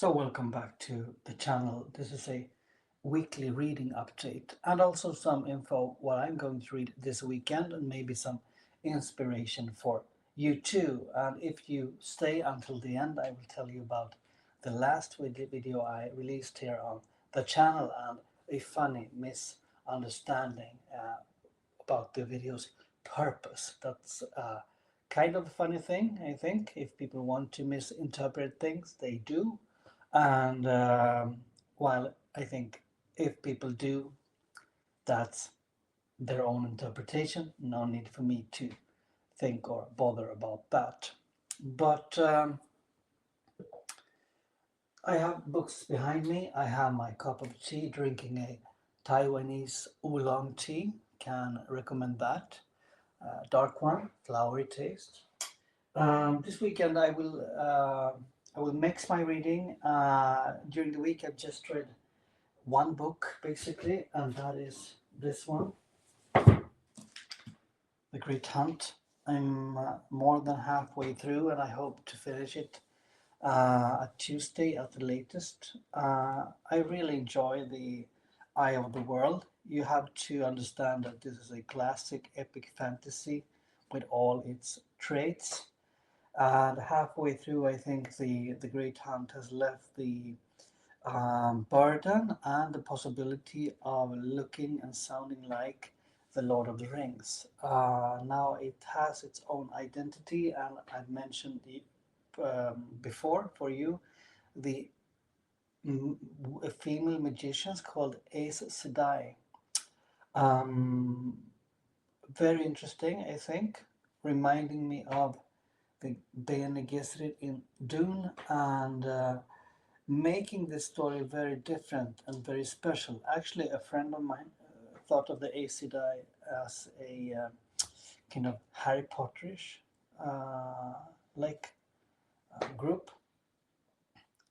So welcome back to the channel. This is a weekly reading update and also some info what I'm going to read this weekend and maybe some inspiration for you too. And if you stay until the end, I will tell you about the last video I released here on the channel and a funny misunderstanding about the video's purpose. That's kind of a funny thing, I think. If people want to misinterpret things, they do. And while I think if people do, that's their own interpretation. No need for me to think or bother about that. But I have books behind me. I have my cup of tea, drinking a Taiwanese oolong tea. Can recommend that. Dark one, flowery taste. This weekend I will mix my reading. During the week I've just read one book basically, and that is this one, The Great Hunt. I'm more than halfway through, and I hope to finish it at Tuesday at the latest. I really enjoy The Eye of the World. You have to understand that this is a classic epic fantasy with all its traits. And halfway through, I think the Great Hunt has left the burden and the possibility of looking and sounding like the Lord of the Rings. Now it has its own identity, and I've mentioned it before for you the female magicians called Aes Sedai. Um, Very interesting, I think, reminding me of the Bene Gesserit in Dune, and making this story very different and very special. Actually, a friend of mine thought of the Aes Sedai as a kind of Harry Potterish uh, like group.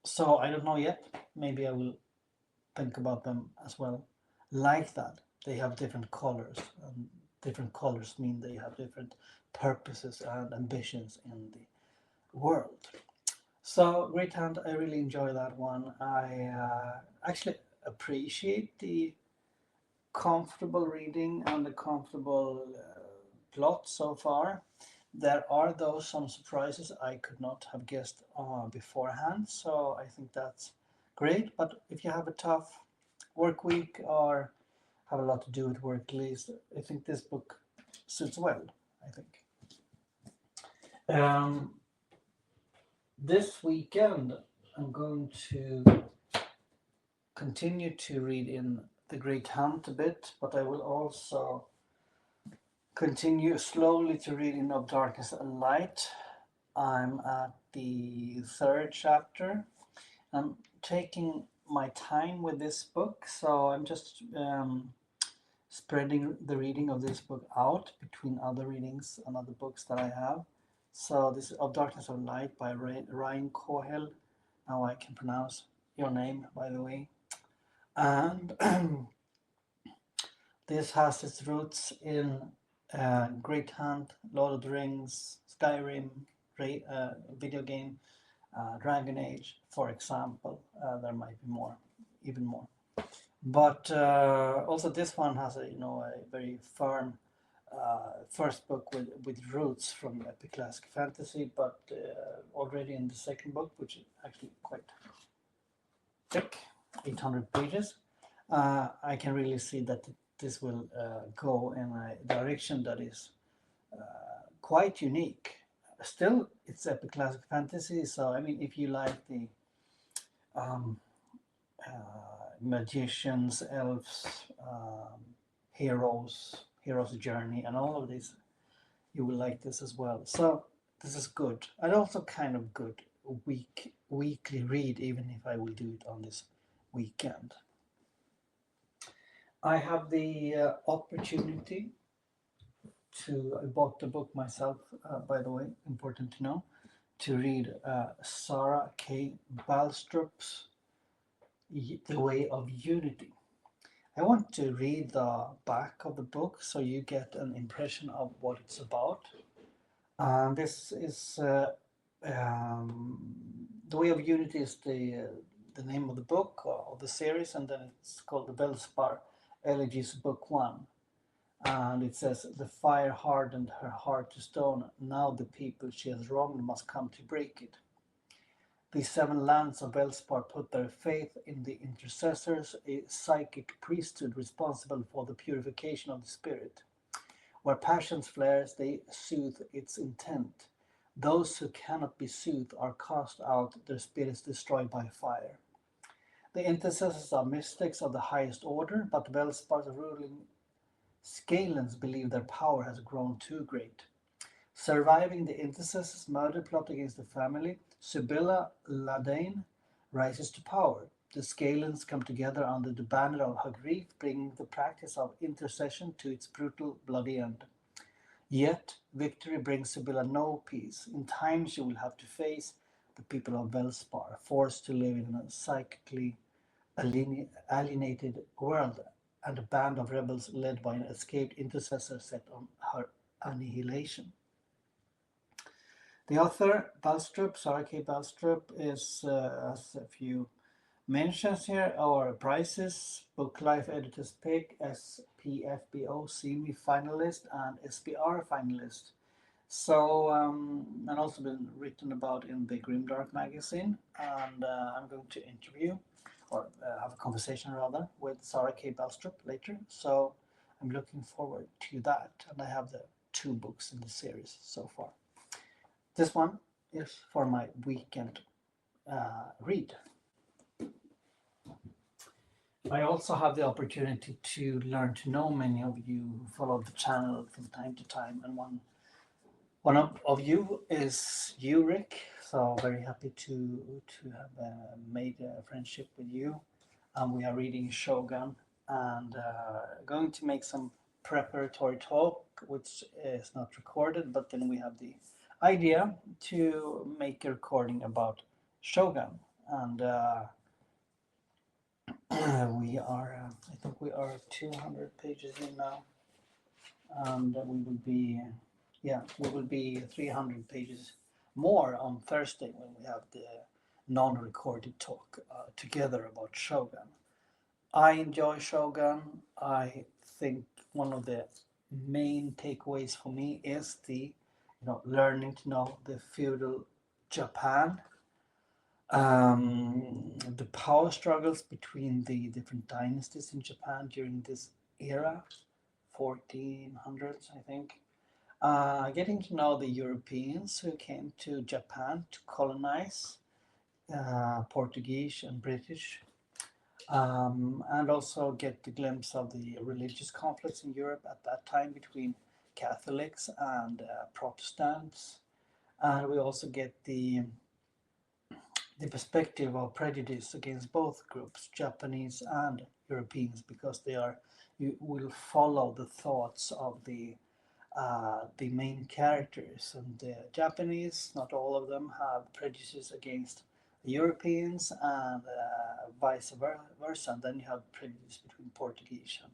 So I don't know yet. Maybe I will think about them as well like that. They have different colors, and different colors mean they have different purposes and ambitions in the world. So Great Hand, I really enjoy that one. I actually appreciate the comfortable reading and the comfortable plot so far. There are those some surprises I could not have guessed beforehand, so I think that's great. But if you have a tough work week or have a lot to do with work, at least I think this book suits well. I think. Um, this weekend I'm going to continue to read in The Great Hunt a bit, but I will also continue slowly to read in Of Darkness and Light. I'm at the third chapter. I'm taking my time with this book, so I'm just spreading the reading of this book out between other readings and other books that I have. So this is Of Darkness and Light by Ryan Cohell. Now I can pronounce your name, by the way. And this has its roots in Great Hunt, Lord of the Rings, Skyrim, video game, Dragon Age, for example. There might be more, even more. But also this one has a very firm first book with roots from epic classic fantasy, but already in the second book, which is actually quite thick, 800 pages, I can really see that this will go in a direction that is quite unique. Still, it's epic classic fantasy, so I mean, if you like the um, magicians, elves, hero's journey, and all of this, you will like this as well. So this is good, and also kind of good weekly read, even if I will do it on this weekend. I have the opportunity I bought the book myself, by the way, important to know, to read Sarah K. Balstrup's The Way of Unity. I want to read the back of the book so you get an impression of what it's about. This is The Way of Unity is the name of the book of the series, and then it's called the Velspar Elegies Book One. And it says, "The fire hardened her heart to stone. Now the people she has wronged must come to break it." The seven lands of Velspar put their faith in the intercessors, a psychic priesthood responsible for the purification of the spirit. Where passions flares, they soothe its intent. Those who cannot be soothed are cast out, their spirits destroyed by fire. The intercessors are mystics of the highest order, but Velspar's ruling Scalens believe their power has grown too great. Surviving the intercessor's murder plot against the family, Sibylla Ladane rises to power. The Scalens come together under the banner of her grief, bringing the practice of intercession to its brutal, bloody end. Yet, victory brings Sibylla no peace. In time, she will have to face the people of Velspar, forced to live in a psychically alienated world, and a band of rebels led by an escaped intercessor set on her annihilation. The author, Balstrup, Sarah K. Balstrup, is, has a few mentions here, or prizes: Book Life Editor's Pick, SPFBO semi finalist, and SPR finalist. So, and also been written about in the Grimdark magazine, and I'm going to interview, or have a conversation rather, with Sarah K. Balstrup later. So I'm looking forward to that, and I have the two books in the series so far. This one is for my weekend read. I also have the opportunity to learn to know many of you who follow the channel from time to time, and one of you is you, Rick. So very happy to have made a friendship with you. We are reading Shogun and going to make some preparatory talk, which is not recorded, but then we have the idea to make a recording about Shogun, and we are, I think we are 200 pages in now, and we will be 300 pages more on Thursday when we have the non-recorded talk together about Shogun. I enjoy Shogun. I think one of the main takeaways for me is the, learning to know the feudal Japan, the power struggles between the different dynasties in Japan during this era, 1400s, I think. Getting to know the Europeans who came to Japan to colonize, Portuguese and British, and also get a glimpse of the religious conflicts in Europe at that time between Catholics and Protestants. And we also get the perspective of prejudice against both groups, Japanese and Europeans, because you will follow the thoughts of the main characters. And the Japanese, not all of them, have prejudices against the Europeans, and vice versa. And then you have prejudice between Portuguese and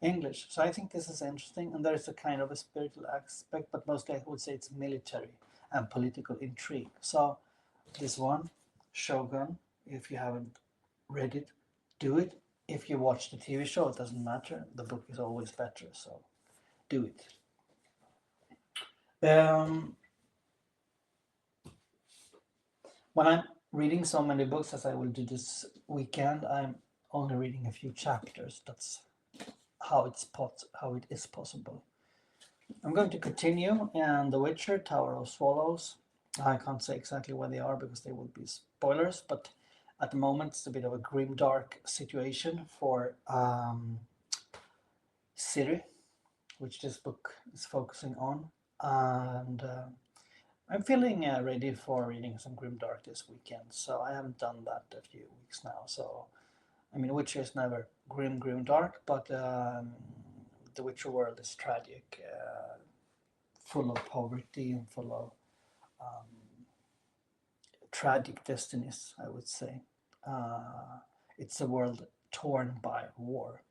English. So I think this is interesting, and there is a kind of a spiritual aspect, but mostly I would say it's military and political intrigue. So this one, Shogun, if you haven't read it, do it. If you watch the TV show, it doesn't matter. The book is always better, so do it. When I'm reading so many books as I will do this weekend, I'm only reading a few chapters. That's how it is possible. I'm going to continue in The Witcher, Tower of Swallows. I can't say exactly where they are because they will be spoilers, but at the moment it's a bit of a grim, dark situation for Ciri, which this book is focusing on. And I'm feeling ready for reading some grimdark this weekend, so I haven't done that a few weeks now. So, I mean, Witcher is never grim dark, but the Witcher world is tragic, full of poverty and full of tragic destinies, I would say. It's a world torn by war.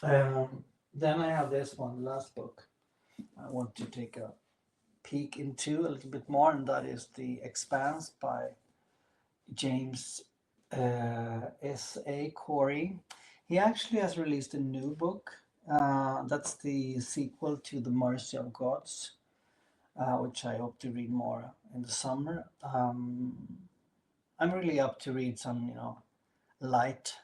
Then I have this one, last book. I want to take a peek into a little bit more, and that is The Expanse by James S.A. Corey. He actually has released a new book. That's the sequel to The Mercy of Gods, which I hope to read more in the summer. I'm really up to read some, light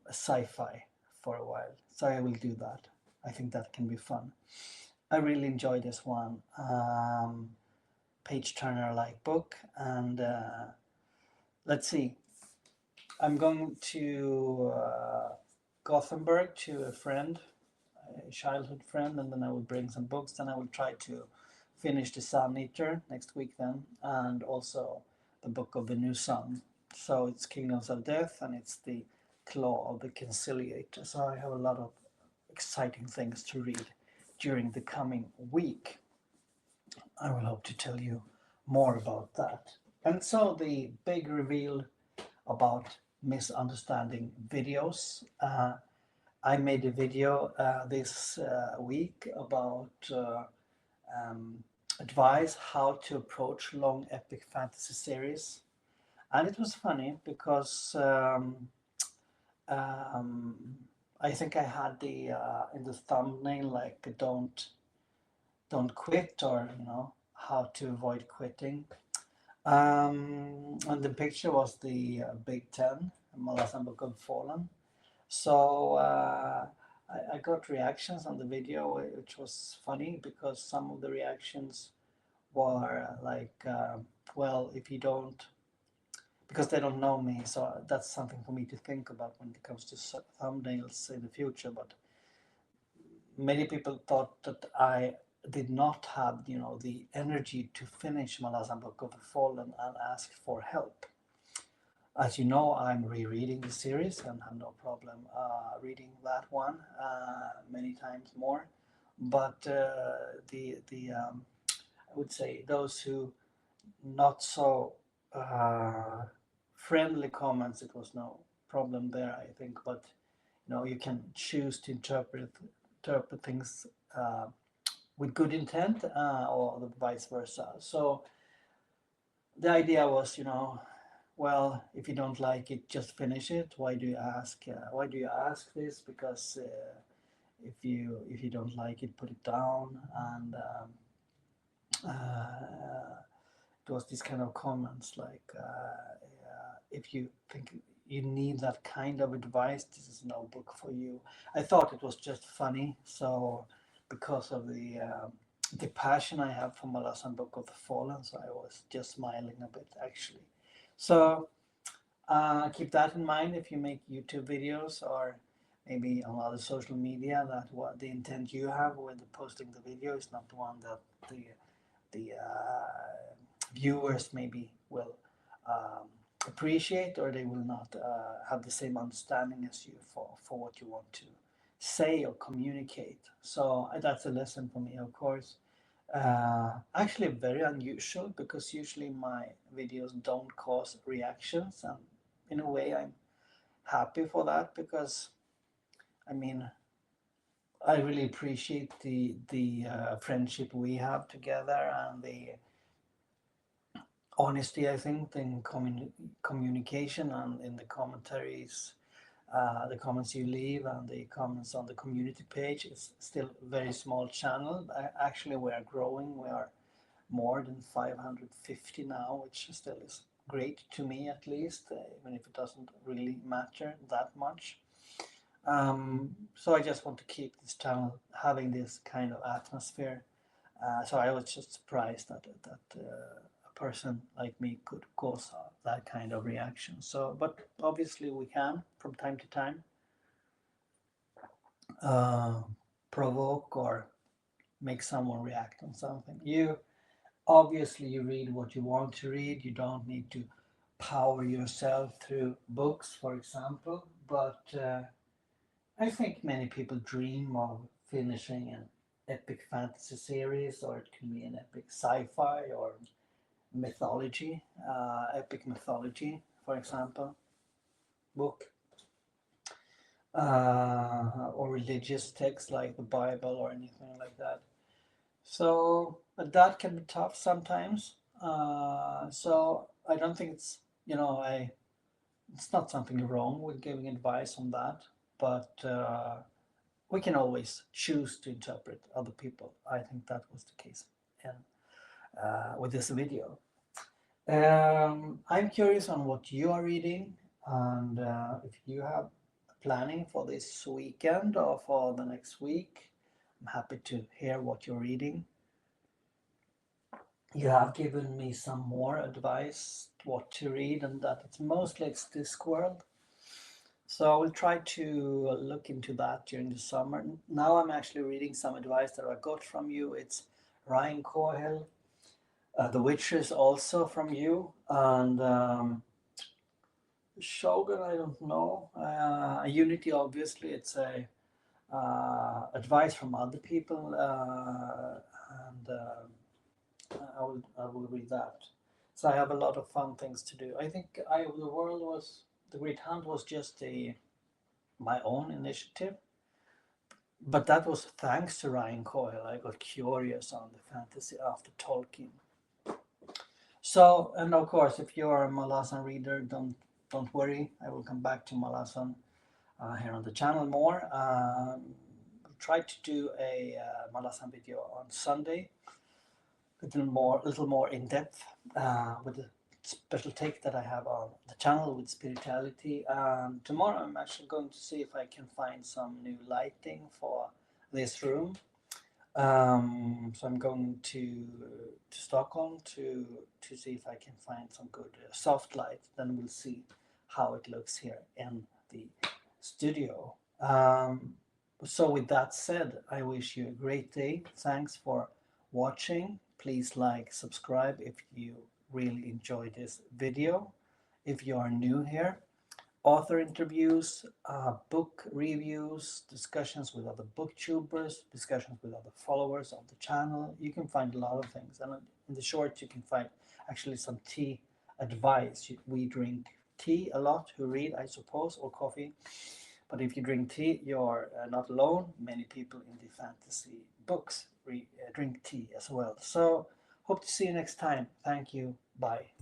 sci-fi for a while, so I will do that. I think that can be fun. I really enjoy this one. Page turner like book, and let's see. I'm going to Gothenburg to a friend, a childhood friend, and then I will bring some books. Then I will try to finish The Sun Eater next week, then, and also the Book of the New Sun. So it's Kingdoms of Death, and it's the Claw of the Conciliator. So I have a lot of exciting things to read during the coming week. I will hope to tell you more about that. And so the big reveal about misunderstanding videos. I made a video this week about advice how to approach long epic fantasy series, and it was funny because I think I had the in the thumbnail like don't quit, or how to avoid quitting. And the picture was the Big Ten, Malasan Book of Fallen. So I got reactions on the video, which was funny because some of the reactions were like, well, if you don't, because they don't know me, so that's something for me to think about when it comes to thumbnails in the future. But many people thought that I did not have, the energy to finish Malasan Book of the Fallen and asked for help. As you know, I'm rereading the series and have no problem reading that one many times more. But I would say those who not so friendly comments, it was no problem there, I think. But you can choose to interpret things with good intent, or the vice versa. So the idea was, well, if you don't like it, just finish it. Why do you ask? Why do you ask this? Because if you don't like it, put it down. And it was these kind of comments like, if you think you need that kind of advice, this is no book for you. I thought it was just funny. So because of the passion I have for Malasan Book of the Fallen, so I was just smiling a bit actually. So keep that in mind if you make YouTube videos or maybe on other social media, that what the intent you have with posting the video is not the one that the viewers maybe will appreciate, or they will not have the same understanding as you for what you want to say or communicate. So that's a lesson for me, of course. Actually very unusual, because usually my videos don't cause reactions, and in a way I'm happy for that, because I mean I really appreciate the friendship we have together, and the honesty, I think, in communication and in the commentaries, the comments you leave and the comments on the community page. It's still a very small channel. Actually, we are growing. We are more than 550 now, which still is great to me, at least, even if it doesn't really matter that much. So I just want to keep this channel having this kind of atmosphere. So I was just surprised that a person like me could cause that kind of reaction. So, but obviously we can, from time to time, provoke or make someone react on something. Obviously you read what you want to read. You don't need to power yourself through books, for example. But I think many people dream of finishing an epic fantasy series, or it can be an epic sci-fi or mythology, epic mythology, for example, book, or religious text like the Bible or anything like that. So that can be tough sometimes. So I don't think it's, it's not something wrong with giving advice on that, but we can always choose to interpret other people. I think that was the case in, with this video. I'm curious on what you are reading, and if you have planning for this weekend or for the next week. I'm happy to hear what you're reading. You have given me some more advice what to read, and that it's Discworld. So I will try to look into that during the summer. Now I'm actually reading some advice that I got from you. It's Ryan Cohill. The Witcher is also from you, and Shogun, I don't know. Unity, obviously, it's a advice from other people, and I will read that. So I have a lot of fun things to do. I think the Great Hunt was just my own initiative, but that was thanks to Ryan Coyle. I got curious on the fantasy after Tolkien. So, and of course, if you're a Malazan reader, don't worry. I will come back to Malazan here on the channel more. Try to do a Malazan video on Sunday, a little more in depth, with the special take that I have on the channel with spirituality. Tomorrow I'm actually going to see if I can find some new lighting for this room. So I'm going to Stockholm to see if I can find some good soft light. Then we'll see how it looks here in the studio. So with that said, I wish you a great day. Thanks for watching. Please like, subscribe if you really enjoyed this video. If you are new here, author interviews, book reviews, discussions with other booktubers, discussions with other followers of the channel. You can find a lot of things. And in the shorts, you can find actually some tea advice. We drink tea a lot, who read, I suppose, or coffee. But if you drink tea, you're not alone. Many people in the fantasy books drink tea as well. So hope to see you next time. Thank you. Bye.